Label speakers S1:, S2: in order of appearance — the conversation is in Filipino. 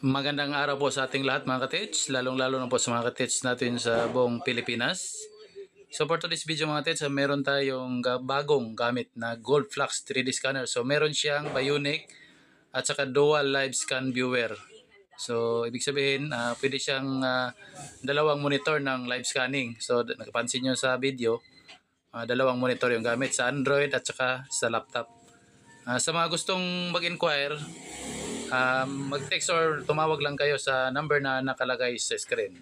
S1: Magandang araw po sa ating lahat mga katits, lalong-lalo na po sa mga katits natin sa buong Pilipinas. So for today's video mga katits, meron tayong bagong gamit na Goldflux 3D scanner. So meron siyang Bionic at saka dual live scan viewer. So ibig sabihin, pwede siyang dalawang monitor ng live scanning. So nakapansin nyo sa video, dalawang monitor yung gamit sa Android at saka sa laptop. Sa mga gustong mag-inquire, mag-text or tumawag lang kayo sa number na nakalagay sa screen.